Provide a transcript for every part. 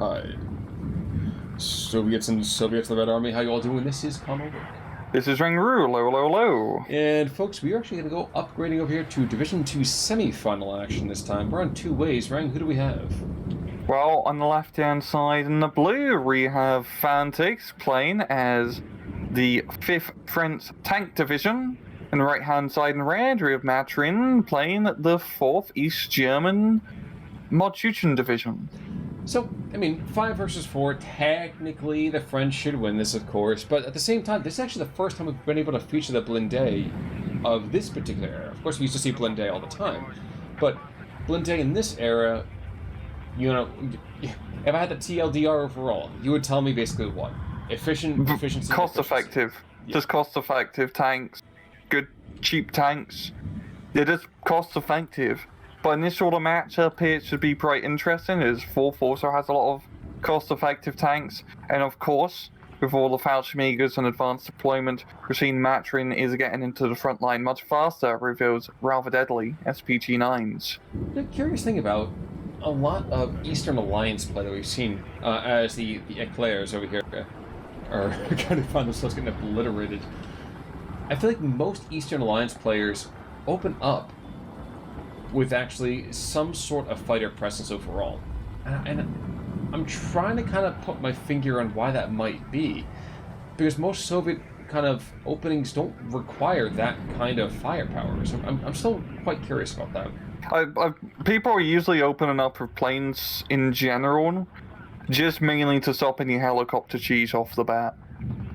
Pride. Soviets and Soviets of the Red Army, how you all doing? This is Connell. This is Ringru, low. And folks, we are actually going to go upgrading over here to Division 2 semi-final action this time. We're on two ways. Rang, who do we have? Well, on the left-hand side in the blue, we have Fantyx playing as the 5th French Tank Division. On the right-hand side in red, we have Matrin playing the 4th East German Motorized Division. So, I mean, 5 versus 4, technically the French should win this, of course, but at the same time, this is actually the first time we've been able to feature the Blindee of this particular era. Of course, we used to see Blindee all the time, but Blindee in this era, you know, if I had the TLDR overall, you would tell me basically what? Efficiency... Cost-effective. Yeah. Just cost-effective tanks. Good, cheap tanks. They're just cost-effective. But in this sort of matchup, it should be quite interesting, as 4th also has a lot of cost-effective tanks. And of course, with all the Fallschirmjägers and advanced deployment, we're seeing Matrin is getting into the front line much faster with those rather deadly SPG-9s. The curious thing about a lot of Eastern Alliance play that we've seen as the Eclairs over here are kind of find themselves getting obliterated. I feel like most Eastern Alliance players open up with actually some sort of fighter presence overall. And I'm trying to kind of put my finger on why that might be. Because most Soviet kind of openings don't require that kind of firepower. So I'm still quite curious about that. People are usually opening up with planes in general, just mainly to stop any helicopter cheese off the bat.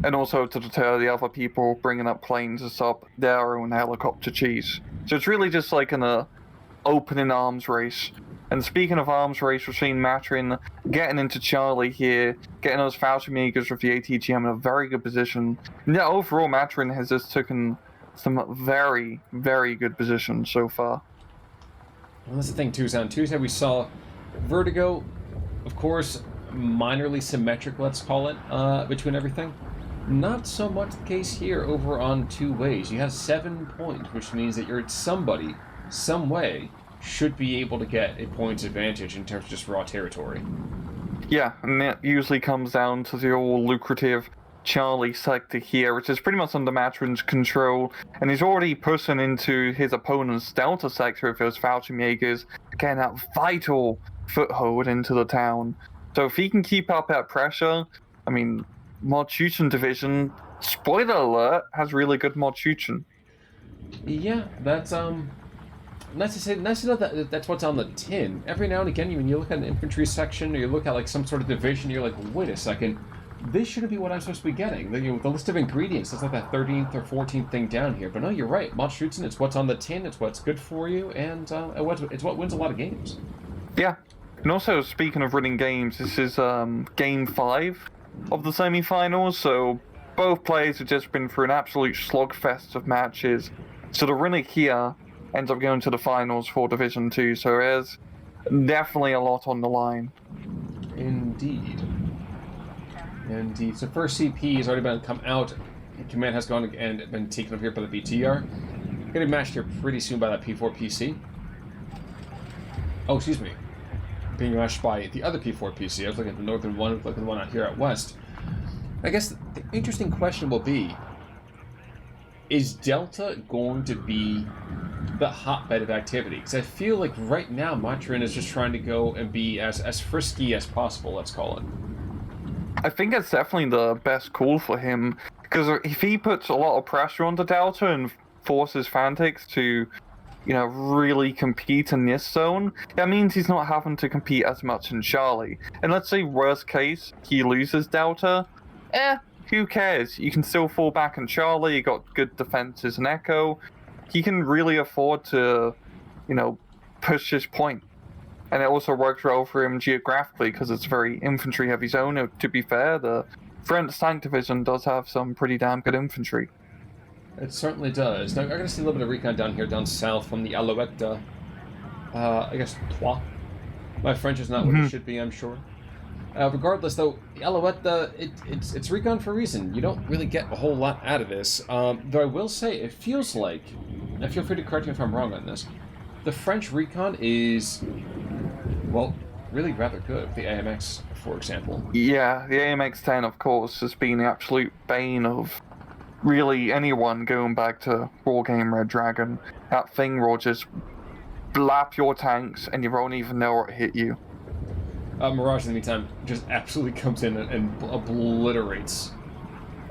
And also to deter the other people bringing up planes to stop their own helicopter cheese. So it's really just like an opening arms race. And speaking of arms race, we're seeing Matrin getting into Charlie here, getting those Fallschirmjägers with the ATGM in a very good position. And yeah, overall, Matrin has just taken some very, very good positions so far. Well, that's the thing, too, is on Tuesday we saw Vertigo, of course, minorly symmetric, let's call it, between everything. Not so much the case here over on two ways. You have 7 points, which means that you're somebody, some way, should be able to get a points advantage in terms of just raw territory. Yeah, and that usually comes down to the all lucrative Charlie sector here, which is pretty much under Matrin's control, and he's already pushing into his opponent's Delta sector with those Fallschirmjägers, getting that vital foothold into the town. So if he can keep up that pressure, I mean, Motorized Division, spoiler alert, has really good Motorized. Yeah, that's nice to know that that's what's on the tin. Every now and again, when you look at an infantry section, or you look at like some sort of division, you're like, wait a second, this shouldn't be what I'm supposed to be getting. The list of ingredients, it's like that 13th or 14th thing down here. But no, you're right. Motorized, it's what's on the tin, it's what's good for you, and it's what wins a lot of games. Yeah. And also, speaking of winning games, this is Game 5 of the semi-finals, so both players have just been through an absolute slugfest of matches. So the winner here ends up going to the finals for Division 2, so there's definitely a lot on the line. Indeed. So first CP has already come out. Command has gone and been taken over here by the BTR. Going to be matched here pretty soon by that P4 PC. Oh, excuse me. Being matched by the other P4 PC. I was looking at the northern one, looking at the one out here at west. I guess the interesting question will be, is Delta going to be the hotbed of activity? Because I feel like right now Matrin is just trying to go and be as frisky as possible, let's call it. I think that's definitely the best call for him, because if he puts a lot of pressure onto Delta and forces Fantyx to, you know, really compete in this zone, that means he's not having to compete as much in Charlie. And let's say worst case, he loses Delta, who cares? You can still fall back in Charlie, you got good defenses and Echo. He can really afford to, you know, push his point. And it also works well for him geographically, because it's a very infantry-heavy zone. To be fair, the French Tank Division does have some pretty damn good infantry. It certainly does. Now, I'm going to see a little bit of recon down here, down south, from the Alouette, I guess, Trois. My French is not what it should be, I'm sure. Regardless, though, the Alouette, it's recon for a reason. You don't really get a whole lot out of this. Though I will say, it feels like, and feel free to correct me if I'm wrong on this, the French recon is, well, really rather good with the AMX, for example. Yeah, the AMX-10, of course, has been the absolute bane of really anyone going back to War Game Red Dragon. That thing will just blap your tanks and you won't even know what hit you. Mirage, in the meantime, just absolutely comes in and obliterates.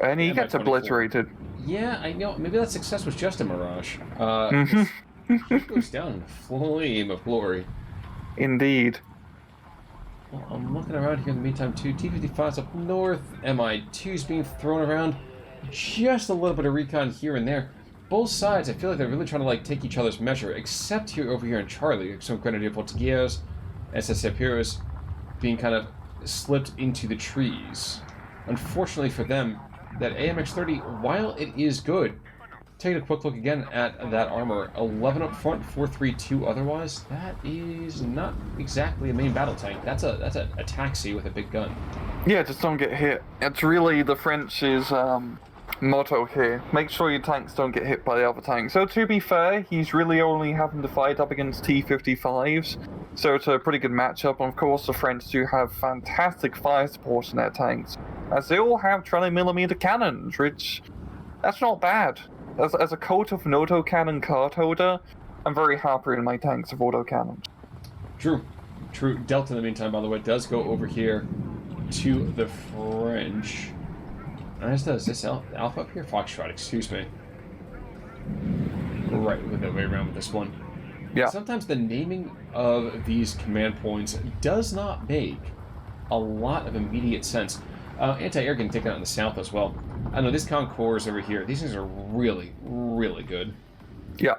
And he gets obliterated. Yeah, I know. Maybe that success was just a Mirage. He goes down in a flame of glory. Indeed. Well, I'm looking around here in the meantime, too. T-55's up north. MI2's being thrown around. Just a little bit of recon here and there. Both sides, I feel like they're really trying to like take each other's measure, except here over here in Charlie. Some Grenadier Portugueros, SS Heroes being kind of slipped into the trees. Unfortunately for them, that AMX-30, while it is good, taking a quick look again at that armor, 11 up front, 432 otherwise, that is not exactly a main battle tank. That's a taxi with a big gun. Yeah, just don't get hit. It's really the French's motto here. Make sure your tanks don't get hit by the other tanks. So to be fair, he's really only having to fight up against T-55s. So it's a pretty good matchup. And of course, the French do have fantastic fire support in their tanks, as they all have 20mm cannons, which, that's not bad. As a coat of an autocannon card holder, I'm very happy in my tanks of autocannons. True. Delta, in the meantime, by the way, does go over here to the French. As does this Alpha up here? Foxtrot, excuse me. Right, with the way around with this one. Yeah. Sometimes the naming of these command points does not make a lot of immediate sense. Anti-air getting taken out in the south as well. I know this Concours over here, these things are really, really good. Yeah.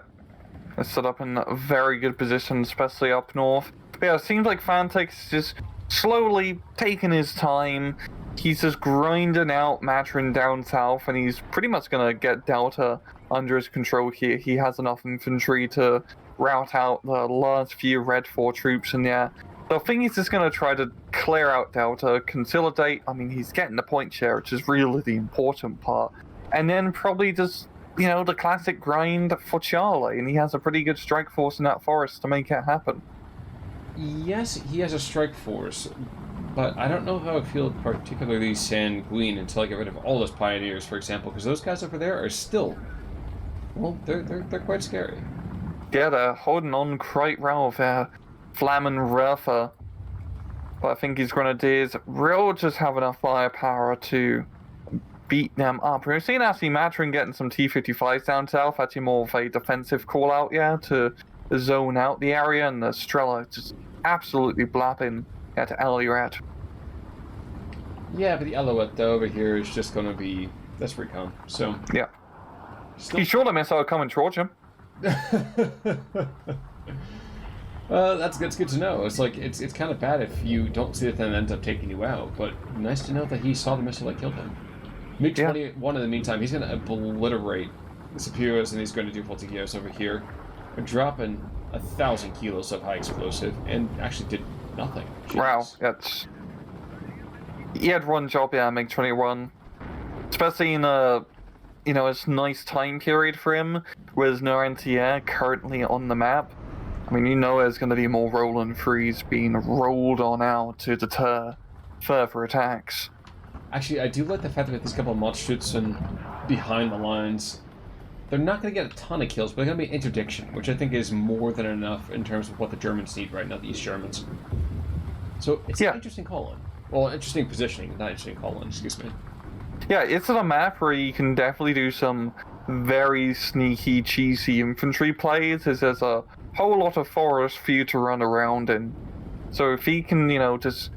They're set up in a very good position, especially up north. But yeah, it seems like Fantyx is just slowly taking his time. He's just grinding out Matrin down south, and he's pretty much going to get Delta under his control here. He has enough infantry to rout out the last few Red 4 troops in there. So I think he's just going to try to clear out Delta, consolidate. I mean, he's getting the point share, which is really the important part. And then probably just, you know, the classic grind for Charlie. And he has a pretty good strike force in that forest to make it happen. Yes, he has a strike force, but I don't know how I feel particularly sanguine until I get rid of all those pioneers, for example, because those guys over there are still, well, they're quite scary. Yeah, they're holding on quite well with their Flamin' Ruffer. What I think he's going to do is really just have enough firepower to beat them up. We've seen actually Matrin getting some T-55s down south, actually more of a defensive call-out, yeah, to zone out the area, and the Strela just absolutely blapping at Alouette. Yeah, but the Alouette, though, over here is just going to be... that's recon, so... Yeah. He's sure to miss out coming towards him. That's good to know. It's like, it's kind of bad if you don't see it then ends up taking you out, but nice to know that he saw the missile that killed him. MiG-21 in the meantime, he's going to obliterate the Superiors, and he's going to do Voltigieros over here. Dropping 1,000 kilos of high explosive, and actually did nothing. Jeez. Wow, that's... He had one job, yeah, MiG-21. Especially in a, you know, it's a nice time period for him, with no anti-air currently on the map. I mean, you know there's going to be more Roland Frees being rolled on out to deter further attacks. Actually, I do like the fact that with these couple of Mordstützen behind the lines, they're not going to get a ton of kills, but they're going to be interdiction, which I think is more than enough in terms of what the Germans need right now, the East Germans. So it's an interesting call-in. Well, interesting positioning, not interesting call-in, excuse me. Yeah, it's on a map where you can definitely do some very sneaky, cheesy infantry plays, as there's a whole lot of forest for you to run around in. So if he can, you know, just...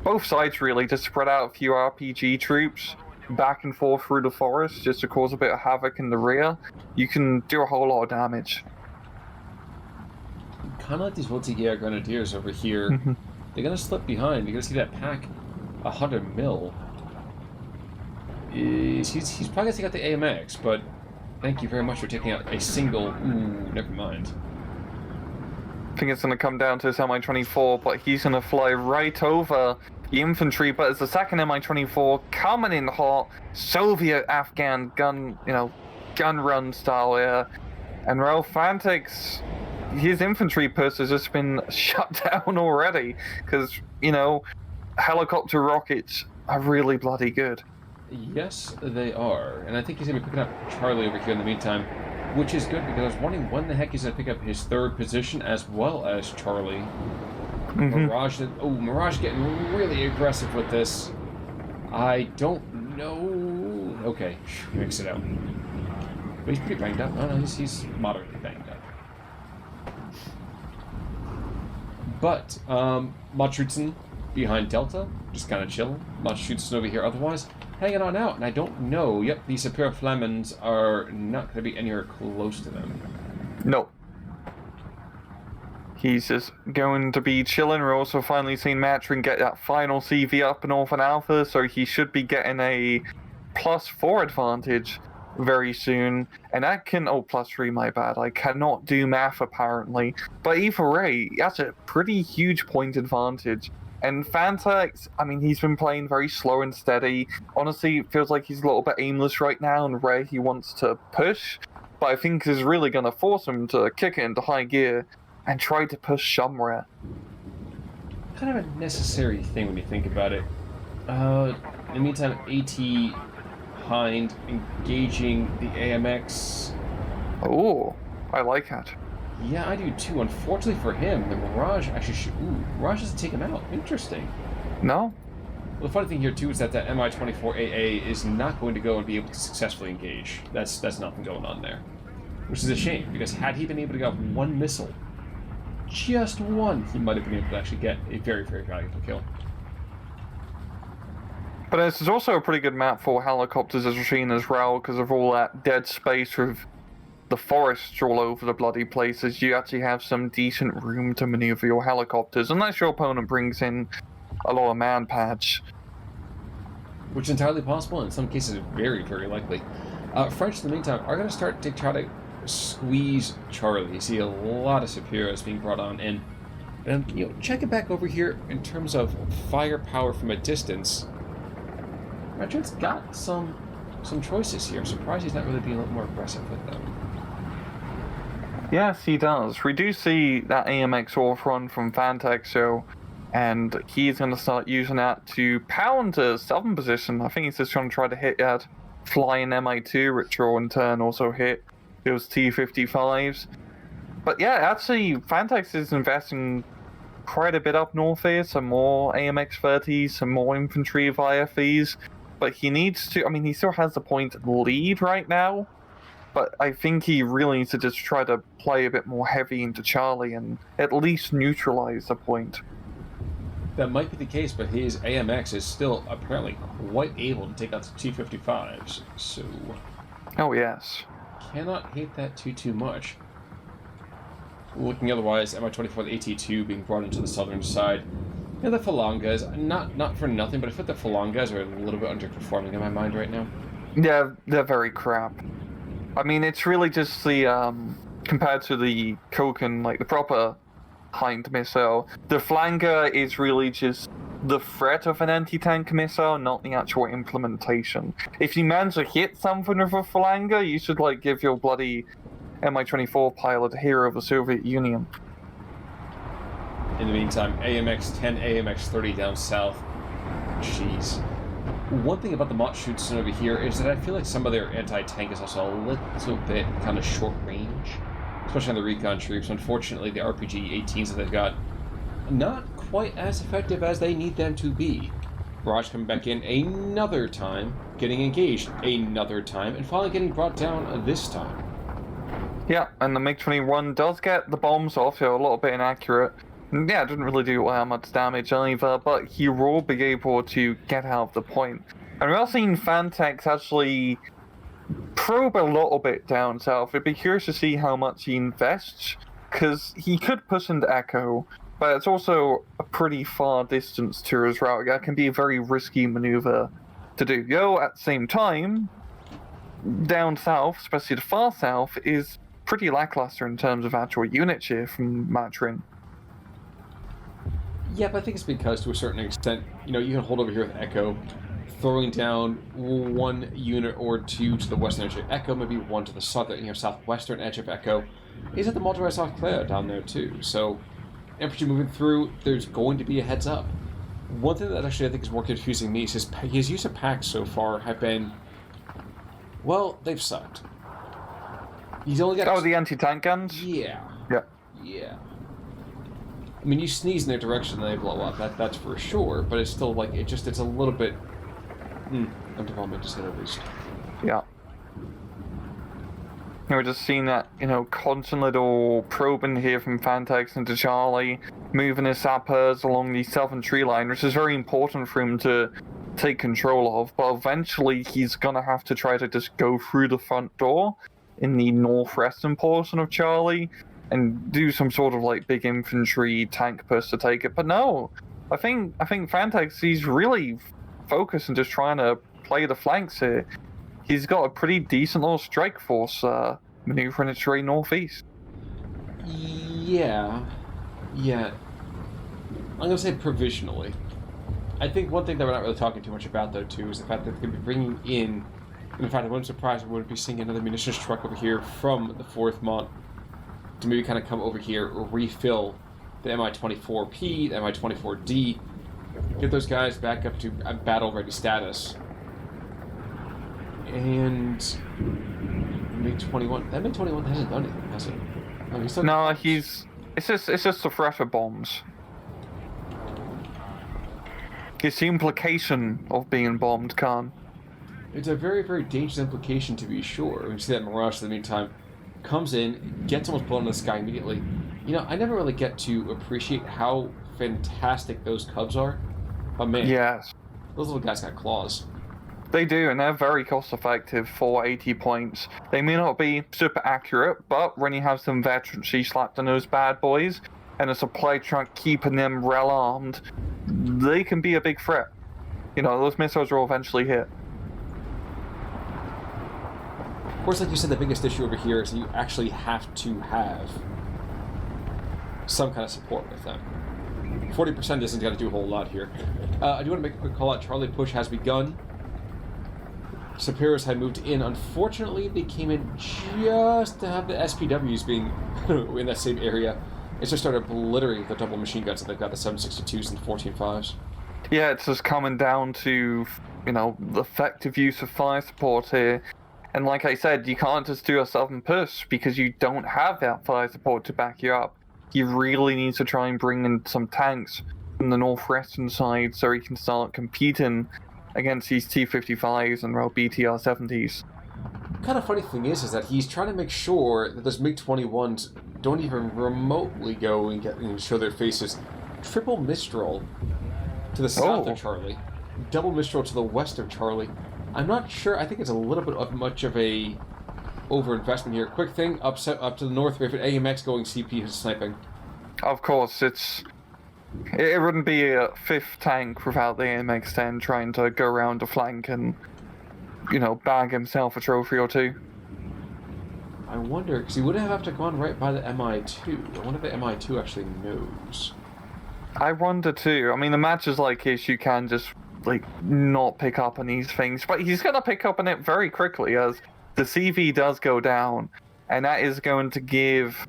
both sides really, just spread out a few RPG troops back and forth through the forest just to cause a bit of havoc in the rear, you can do a whole lot of damage. Kind of like these Voltigieres Grenadiers over here. They're going to slip behind. You're going to see that pack 100 mil. He's probably going to take out the AMX, but thank you very much for taking out a single... Ooh, never mind. I think it's going to come down to his Mi-24, but he's going to fly right over the infantry, but it's the second Mi-24 coming in hot, Soviet-Afghan gun, you know, gun run style here. And Fantyx, his infantry push has just been shut down already, because, helicopter rockets are really bloody good. Yes, they are. And I think he's going to be picking up Charlie over here in the meantime, which is good because I was wondering when the heck he's going to pick up his third position as well as Charlie. Mirage, Mirage getting really aggressive with this. I don't know. Okay, he makes it out. But he's pretty banged up. Oh no, he's moderately banged up. But, Matrin behind Delta, just kind of chilling. Matrin over here otherwise, hanging on out. And I don't know. Yep, these Superior Flamens are not going to be anywhere close to them. Nope. He's just going to be chilling. We're also finally seeing Matrin get that final CV up in Orphan Alpha, so he should be getting a +4 advantage very soon. And that can... Oh, +3, my bad. I cannot do math, apparently. But either way, that's a pretty huge point advantage. And Fantyx, I mean, he's been playing very slow and steady. Honestly, it feels like he's a little bit aimless right now and where he wants to push. But I think is really going to force him to kick it into high gear and try to push somewhere. Kind of a necessary thing when you think about it. In the meantime, AT Hind engaging the AMX. Oh, I like that. Yeah, I do too. Unfortunately for him, the Mirage actually Mirage doesn't take him out. Interesting. No? Well, the funny thing here too is that Mi-24AA is not going to go and be able to successfully engage. That's nothing going on there. Which is a shame, because had he been able to get one missile, just one, he might have been able to actually get a very, very valuable kill. But this is also a pretty good map for helicopters as we're seeing as well, because of all that dead space with the forests all over the bloody places. You actually have some decent room to maneuver your helicopters, unless your opponent brings in a lot of man pads. Which is entirely possible, in some cases very, very likely. French, in the meantime, are going to start to try to squeeze Charlie. You see a lot of Superiors being brought on in. And, check it back over here in terms of firepower from a distance. Matrin's got some choices here. I'm surprised he's not really being a little more aggressive with them. Yes, he does. We do see that AMX off run from Fantyx, and he's going to start using that to pound to southern position. I think he's just trying to try to hit that flying Mi-2, which will in turn also hit those T-55s. But yeah, actually, Fantyx is investing quite a bit up north here. Some more AMX-30s, some more infantry of IFVs. But he needs to... I mean, he still has the point lead right now. But I think he really needs to just try to play a bit more heavy into Charlie and at least neutralize the point. That might be the case, but his AMX is still apparently quite able to take out the T-55s. So... Oh, yes. Cannot hate that too much. Looking otherwise, Mi-24, the AT-2 being brought into the southern side. Yeah, the Falangas, not for nothing, but I think the Falangas are a little bit underperforming in my mind right now. Yeah, they're very crap. I mean, it's really just the, compared to the Koken, like the proper Hind missile, the Flanger is really just the threat of an anti-tank missile, not the actual implementation. If you manage to hit something with a Flanger, you should, like, give your bloody Mi-24 pilot a hero of the Soviet Union. In the meantime, AMX-10, AMX-30 down south. Jeez. One thing about the Matrin over here is that I feel like some of their anti-tank is also a little bit kind of short range, especially on the recon troops. Unfortunately, the RPG-18s that they've got, not quite as effective as they need them to be. Barrage coming back in another time, getting engaged another time, and finally getting brought down this time. Yeah, and the MiG-21 does get the bombs off, so a little bit inaccurate. Yeah, it didn't really do much damage either, but he will be able to get out of the point. And we're also seeing Fantyx actually probe a little bit down south. It'd be curious to see how much he invests, because he could push into Echo, but it's also a pretty far distance to his route. That can be a very risky maneuver to do. Yo, at the same time, down south, especially the far south, is pretty lackluster in terms of actual unit share from Matrin. Yeah, but I think it's because, to a certain extent, you can hold over here with Echo. throwing down one unit or two to the western edge of Echo, maybe one to the southern, southwestern edge of Echo. He's at the Motorized down there too. So, infantry moving through, there's going to be a heads up. One thing that actually I think is more confusing me is his use of packs so far have been, well, they've sucked. He's only got... Oh, the anti-tank guns? Yeah. Yeah. Yeah. I mean, you sneeze in their direction and they blow up, that's for sure, but it's still like, it's a little bit... underwhelming to say the least. Yeah. We're just seeing that, constant little probing here from Fantyx into Charlie, moving his sappers along the southern tree line, which is very important for him to take control of, but eventually he's gonna have to try to just go through the front door in the northwestern portion of Charlie and do some sort of like big infantry tank push to take it. But no, I think Fantyx, he's really focused on just trying to play the flanks here. He's got a pretty decent little strike force maneuvering its way northeast. Yeah. I'm gonna say provisionally. I think one thing that we're not really talking too much about, though, too, is the fact that they're going to be bringing in... In fact, I wouldn't surprise we wouldn't be seeing another munitions truck over here from the 4th Mont to maybe kind of come over here, refill the Mi-24P, the Mi-24D, get those guys back up to battle-ready status. And... MiG-21... That MiG-21 hasn't done anything, has it? No, It's just the threat of bombs. It's the implication of being bombed, Khan. It's a very, very dangerous implication, to be sure. We see that Mirage, in the meantime, comes in, gets almost blown in the sky immediately. I never really get to appreciate how fantastic those Cubs are. But man, yes, those little guys got claws. They do, and they're very cost-effective for 80 points. They may not be super accurate, but when you have some veterancy slapped on those bad boys, and a supply truck keeping them well-armed, they can be a big threat. Those missiles will eventually hit. Of course, like you said, the biggest issue over here is that you actually have to have some kind of support with them. 40% isn't going to do a whole lot here. I do want to make a quick call out. Charlie push has begun. Superiors had moved in. Unfortunately, they came in just to have the SPWs being in that same area. It's just started obliterating the double machine guns that they've got, the 7.62s and 14.5s. Yeah, it's just coming down to, the effective use of fire support here. And like I said, you can't just do a southern push because you don't have that fire support to back you up. You really need to try and bring in some tanks from the northwestern side so you can start competing against these T-55s and BTR-70s. Kind of funny thing is that he's trying to make sure that those MiG-21s don't even remotely go and show their faces. Triple Mistral to the south of Charlie, double Mistral to the west of Charlie. I'm not sure. I think it's a little bit of much of a overinvestment here. Quick thing, up to the north, we have an AMX going CP who's sniping. Of course, it wouldn't be a 5th tank without the AMX-10 trying to go around the flank and, bag himself a trophy or two. I wonder, because he would have to gone right by the Mi-2. I wonder if the Mi-2 actually knows. I wonder too. I mean, the matches like this, you can just, not pick up on these things, but he's going to pick up on it very quickly as the CV does go down, and that is going to give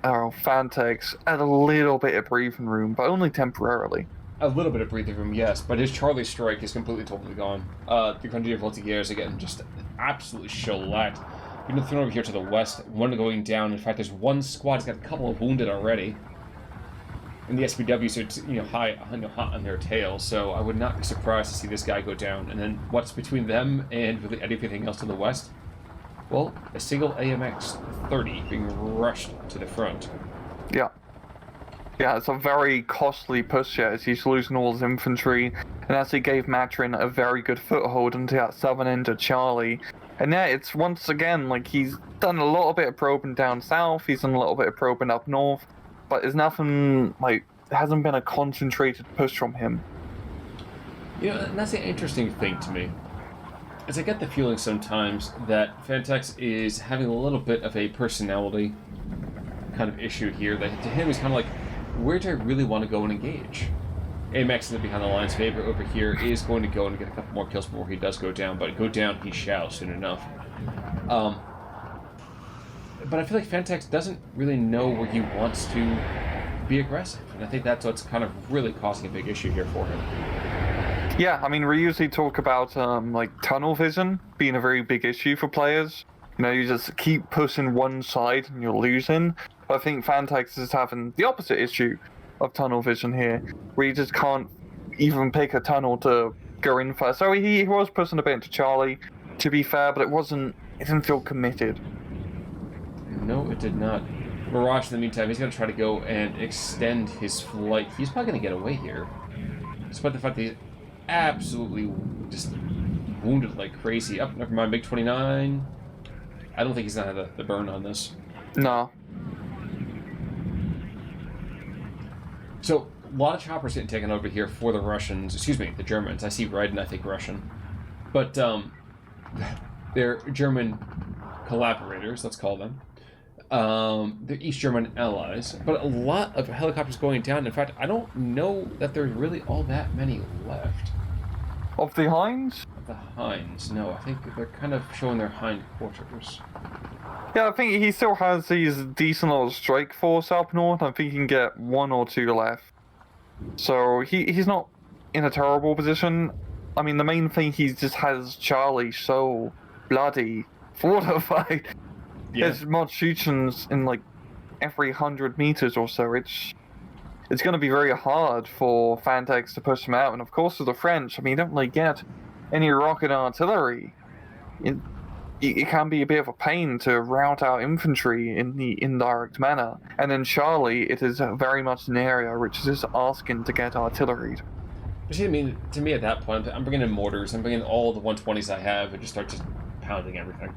Fantyx a little bit of breathing room, but only temporarily. A little bit of breathing room, yes, but his Charlie strike is completely, totally gone. The Grenadier Voltigeurs again, just absolutely shellacked. Been thrown over here to the west, one going down. In fact, there's one squad that's got a couple of wounded already. And the SPWs are, hot on their tail, so I would not be surprised to see this guy go down. And then what's between them and really anything else to the west? Well, a single AMX-30 being rushed to the front. Yeah. Yeah, it's a very costly push here as he's losing all his infantry, and as he gave Matrin a very good foothold into that southern end of Charlie. And yeah, it's once again, he's done a little bit of probing down south, he's done a little bit of probing up north, but there's nothing, there hasn't been a concentrated push from him. And that's the interesting thing to me. Is I get the feeling sometimes that Fantyx is having a little bit of a personality kind of issue here. That to him is kind of like, where do I really want to go and engage? AMX is behind the lines. Favorite over here is going to go and get a couple more kills before he does go down, but go down he shall soon enough. But I feel like Fantyx doesn't really know where he wants to be aggressive, and I think that's what's kind of really causing a big issue here for him. Yeah, I mean, we usually talk about like tunnel vision being a very big issue for players. You know, you just keep pushing one side and you're losing. But I think Fantyx is having the opposite issue of tunnel vision here, where you just can't even pick a tunnel to go in first. So he was pushing a bit into Charlie, to be fair, but it didn't feel committed. No, it did not. Mirage, in the meantime, he's going to try to go and extend his flight. He's probably going to get away here, despite the fact that he's absolutely just wounded like crazy. Oh, never mind, MiG-29. I don't think he's going to have the burn on this. No. So, a lot of choppers getting taken over here for the Russians. Excuse me, the Germans. I see red and I think Russian. But, they're German collaborators, let's call them. The East German allies, but a lot of helicopters going down. In fact, I don't know that there's really all that many left. Of the Hinds? The Hinds, no. I think they're kind of showing their hindquarters. Yeah, I think he still has these decent little strike force up north. I think he can get 1 or 2 left. So he's not in a terrible position. I mean, the main thing, he just has Charlie so bloody fortified. Yeah. There's mod shoots in like every 100 meters or so. It's going to be very hard for Fantyx to push them out. And of course, with the French, I mean, you don't really get any rocket artillery. It can be a bit of a pain to rout out infantry in the indirect manner. And in Charlie, it is very much an area which is just asking to get artilleried. See, I mean, to me at that point, I'm bringing in mortars, I'm bringing in all the 120s I have, and just start just pounding everything.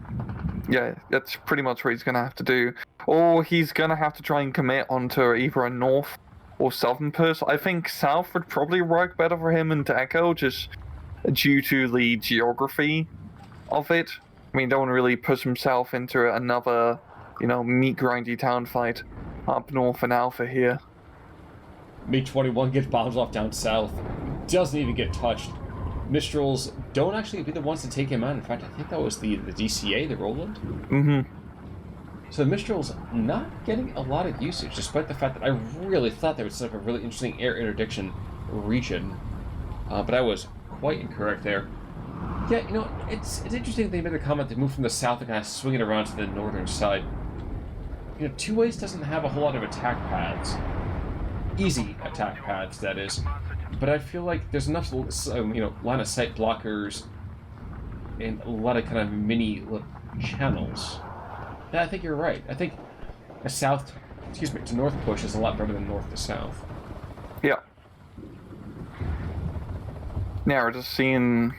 Yeah, that's pretty much what he's going to have to do. Or he's going to have to try and commit onto either a north or southern push. I think south would probably work better for him into Echo, just due to the geography of it. I mean, don't want to really push himself into another, meat-grindy town fight up north in Alpha here. MiG-21 gets bombs off down south. Doesn't even get touched. Mistrals don't actually be the ones to take him out. In fact, I think that was the DCA, the Roland. Mm-hmm. So the Mistral's not getting a lot of usage, despite the fact that I really thought they would set up a really interesting air interdiction region. But I was quite incorrect there. Yeah, it's interesting they made the comment they moved from the south and kind of swing it around to the northern side. Two Ways doesn't have a whole lot of attack paths. Easy attack paths, that is. But I feel like there's enough, line of sight blockers and a lot of kind of mini channels. Yeah, I think you're right. I think a to north push is a lot better than north to south. Yeah. Now we're just seeing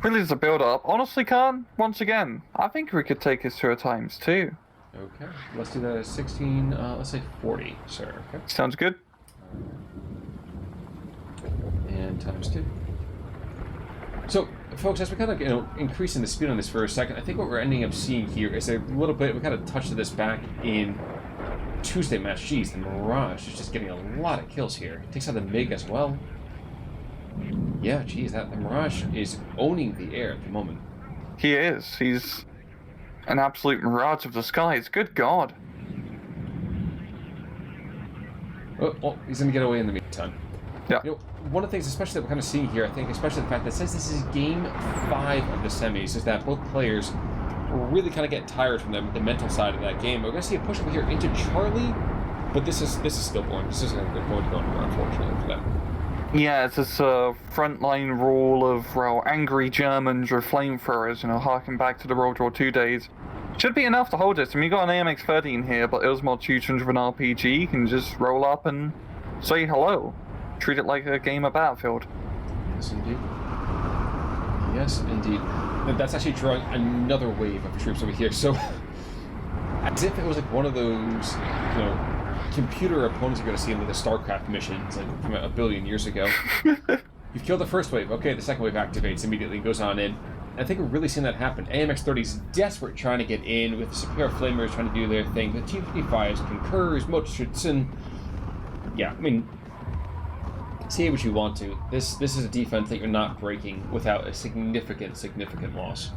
really as a build-up. Honestly, Khan, once again, I think we could take his 2 times 2. Okay, let's do that as 16, let's say 40, sir. Okay. Sounds good. And times 2. So, folks, as we kind of, increasing the speed on this for a second, I think what we're ending up seeing here is a little bit, we kind of touched this back in Tuesday match. Jeez, the Mirage is just getting a lot of kills here. It takes out the MiG as well. Yeah, geez, the Mirage is owning the air at the moment. He is. He's an absolute mirage of the skies. Good God. Oh, he's going to get away in the meantime. Yeah. One of the things, especially that we're kind of seeing here, I think, especially the fact that since this is game 5 of the semis, is that both players really kind of get tired from the mental side of that game. We're going to see a push over here into Charlie, but this is stillborn. This isn't going to go anywhere, unfortunately, for them. Yeah, it's this frontline rule of angry Germans or flamethrowers, harking back to the World War II days. Should be enough to hold it. I mean, you got an AMX-13 here, but it was more tutored with an RPG. You can just roll up and say hello. Treat it like a game of Battlefield. Yes, indeed. Yes, indeed. That's actually drawing another wave of troops over here. So, as if it was like one of those, computer opponents you're going to see in the StarCraft missions like from a billion years ago. You've killed the first wave. Okay, the second wave activates immediately and goes on in. And I think we're really seeing that happen. AMX-30's desperate trying to get in, with the Superior Flamers trying to do their thing. The T-55s concurs, Motorized. Yeah, I mean, say what you want to. This is a defense that you're not breaking without a significant loss.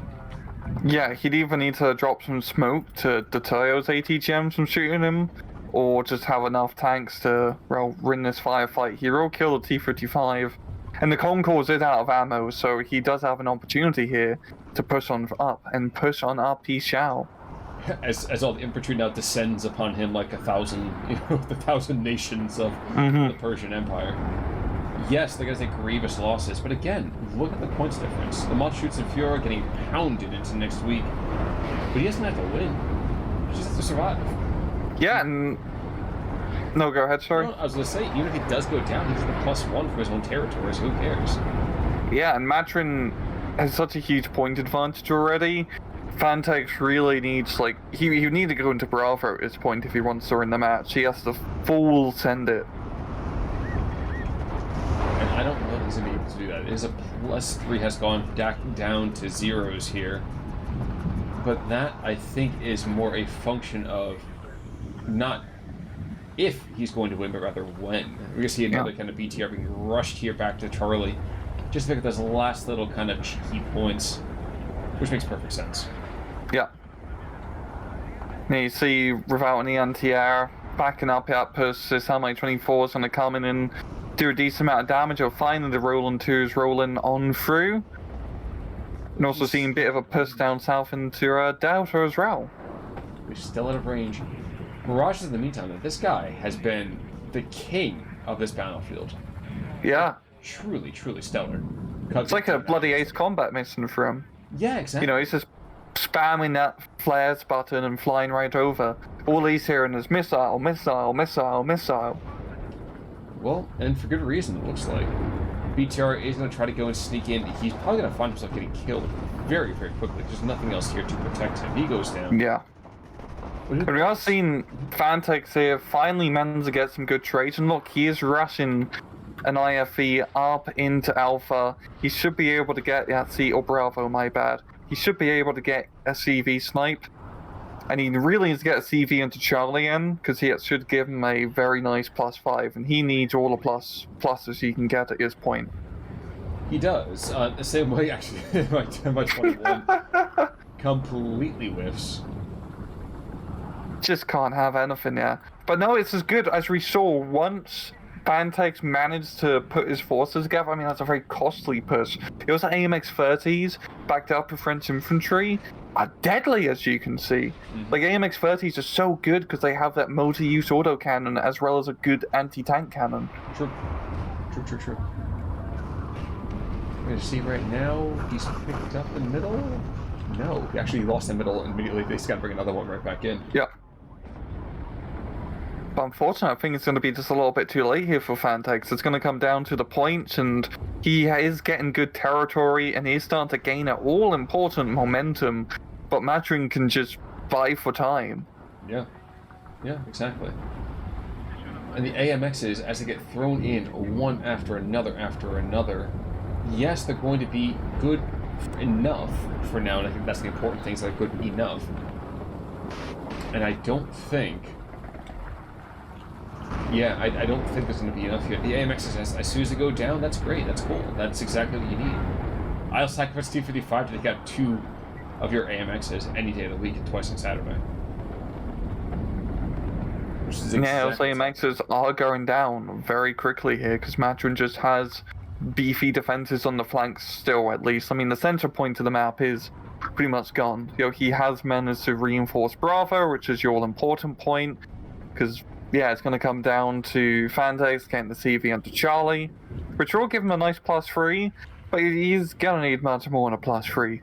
Yeah, he'd either need to drop some smoke to deter those ATGMs from shooting him, or just have enough tanks to, well, win this firefight. He will kill the T-55, and the Concourse is out of ammo, so he does have an opportunity here to push on up, and push on up he shall. As all the infantry now descends upon him like the 1,000 nations of the Persian Empire. Yes, they're going to take grievous losses, but again, look at the points difference. The Motschutz and Führer are getting pounded into next week, but he doesn't have to win. He just has to survive. Yeah, and... No, go ahead, sorry. No, I was going to say, even if he does go down, he's the +1 for his own territory, so who cares? Yeah, and Matrin has such a huge point advantage already. Fantyx really needs, like, he would need to go into Bravo at this point if he wants to win the match. He has to full send it. And I don't know if he's going to be able to do that. It is a +3 has gone down to zeros here. But that, I think, is more a function of not if he's going to win, but rather when. We're going to see another kind of BTR being rushed here back to Charlie. Just to pick up those last little kind of cheeky points, which makes perfect sense. Yeah. Now you see, without any anti-air, backing up outposts, this Helmet 24 is going to come in and do a decent amount of damage. Or finally the Roland 2 is rolling on through. And also seeing a bit of a push down south into Delta as well. We're still out of range. Mirage, in the meantime, that this guy has been the king of this battlefield. Yeah. Truly stellar. It's like a bloody Ace Combat mission for him. Yeah, exactly. You know, he's just spamming that flares button and flying right over. All he's hearing is missile, missile, missile, missile. Well, and for good reason, it looks like. BTR is going to try to go and sneak in. He's probably going to find himself getting killed very quickly. There's nothing else here to protect him. He goes down. Yeah. But we are seeing Fantyx here finally manage to get some good trades. And look, he is rushing an IFE up into Alpha. He should be able to get, or Bravo, my bad. He should be able to get a CV snipe. And he really needs to get a CV into Charlie in, because he should give him a very nice +5. And he needs all the pluses he can get at this point. He does. The same way, actually, my 21 completely whiffs. Just can't have anything there. But no, it's as good as we saw once Fantyx managed to put his forces together. I mean, that's a very costly push. It was AMX 30s backed up with French infantry are deadly, as you can see. Like, AMX 30s are so good because they have that multi-use autocannon as well as a good anti-tank cannon. True. You see right now, he's picked up the middle? No, he actually lost the middle immediately. They just got to bring another one right back in. Yeah. But unfortunately, I think it's going to be just a little bit too late here for Fantyx. It's going to come down to the points, and he is getting good territory, and he's starting to gain an all-important momentum, but Matrin can just buy for time. Yeah, exactly. And the AMXs, as they get thrown in one after another, yes, they're going to be good enough for now, and I think that's the important thing, is they're good enough. And I don't think... Yeah, I don't think there's going to be enough here. The AMXs, as soon as they go down, that's great, that's cool. That's exactly what you need. I'll sacrifice T-55 to take out 2 of your AMXs any day of the week and twice on Saturday. Yeah, those AMXs are going down very quickly here, because Matrin just has beefy defenses on the flanks still, at least. I mean, the center point of the map is pretty much gone. You know, he has managed to reinforce Bravo, which is your all-important point, because... yeah, it's going to come down to Fantyx getting the CV onto Charlie, which will give him a nice +3, but he's going to need much more than a +3.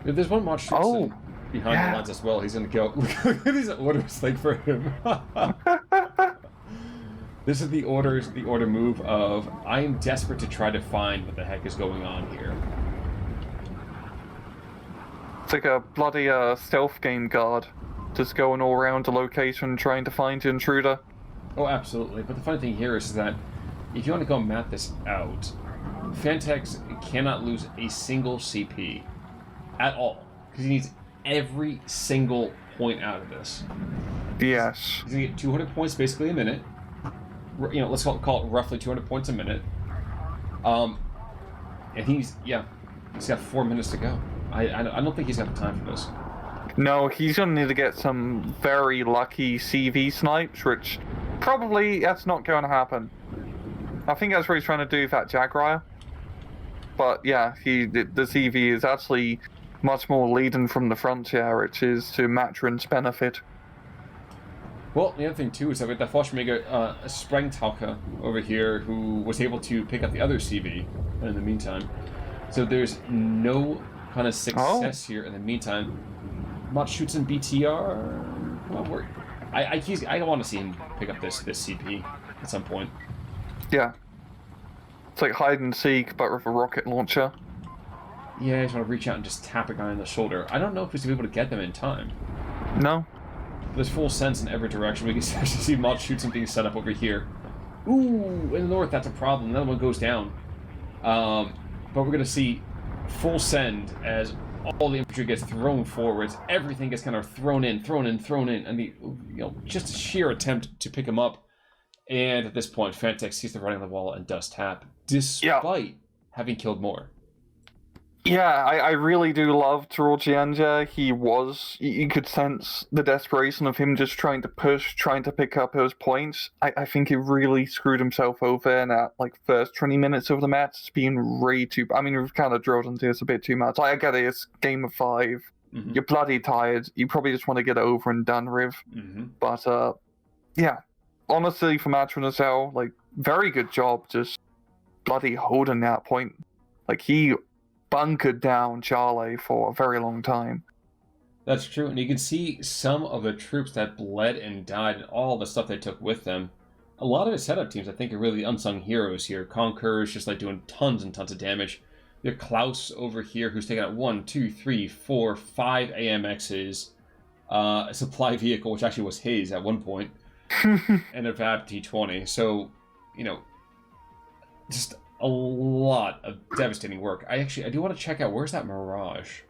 There's one Mach behind the lines as well. He's going to go. Look at these orders like for him. This is the order move of, I am desperate to try to find what the heck is going on here. It's like a bloody stealth game guard. Just going all around the location trying to find the intruder. Oh, absolutely. But the funny thing here is that if you want to go map this out, Fantyx cannot lose a single CP at all, because he needs every single point out of this. Yes. He's going to get 200 points basically a minute, let's call it roughly 200 points a minute. And he's got 4 minutes to go. I don't think he's got the time for this. No, he's going to need to get some very lucky CV snipes, which probably that's not going to happen. I think that's what he's trying to do with that Jaguar. But yeah, the CV is actually much more leading from the frontier, which is to Matrin's benefit. Well, the other thing too is that with the Forschmega Sprengtaucher over here, who was able to pick up the other CV in the meantime. So there's no kind of success here in the meantime. Mott shoots in BTR. Well, I want to see him pick up this CP at some point. Yeah. It's like hide and seek, but with a rocket launcher. Yeah, I just want to reach out and just tap a guy on the shoulder. I don't know if he's going to be able to get them in time. No. There's full sense in every direction. We can actually see Mott shoots and being set up over here. Ooh, in the north, that's a problem. Another one goes down. But we're going to see full send as all the infantry gets thrown forwards. Everything gets kind of thrown in. And just a sheer attempt to pick him up. And at this point, Fantyx sees the writing on the wall and does tap, despite having killed more. Yeah, I really do love towards the end. You could sense the desperation of him just trying to push, trying to pick up those points. I think he really screwed himself over in that first 20 minutes of the match. It's been way too... I mean, we've kind of drilled into this a bit too much. I get it, it's game of 5. Mm-hmm. You're bloody tired. You probably just want to get it over and done with. Mm-hmm. But, yeah. Honestly, for Matrin as well, very good job just bloody holding that point. He bunkered down Charlie for a very long time. That's true, and you can see some of the troops that bled and died and all the stuff they took with them. A lot of his setup teams, I think, are really unsung heroes here. Conqueror's just doing tons and tons of damage. You have Klaus over here, who's taking out 1, 2, 3, 4, 5 AMXs, a supply vehicle, which actually was his at one point, and a VAB T-20. So, just a lot of devastating work. I do want to check out, where's that Mirage?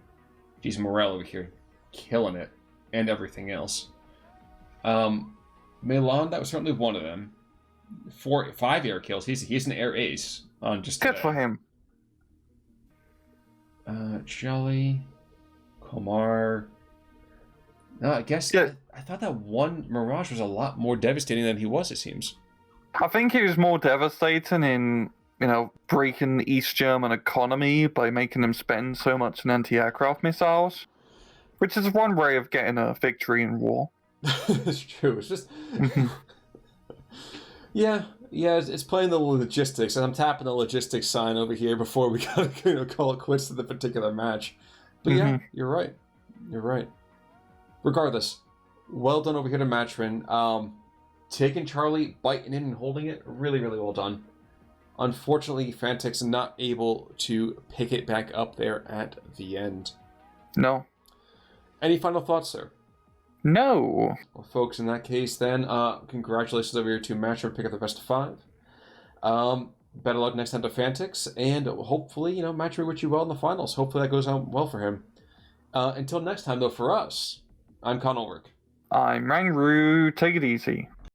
Geez, Morel over here, killing it, and everything else. Milan, that was certainly one of them. 5 air kills. He's an air ace on just good for him. Jelly, Komar. No, I guess I thought that one Mirage was a lot more devastating than he was, it seems. I think he was more devastating in, breaking the East German economy by making them spend so much on anti-aircraft missiles, which is one way of getting a victory in war. That's true. It's just... Yeah, it's playing the logistics, and I'm tapping the logistics sign over here before we gotta call it quits to the particular match. But yeah, you're right. Regardless, well done over here to Matrin. Taking Charlie, biting in and holding it, really, really well done. Unfortunately, Fantyx not able to pick it back up there at the end. No. Any final thoughts, sir? No. Well, folks, in that case, then, congratulations over here to Matrin, pick up the best of 5. Better luck next time to Fantyx, and hopefully, Matrin wish you well in the finals. Hopefully that goes out well for him. Until next time, though, for us, I'm Con Ulrich. I'm Rangru. Take it easy.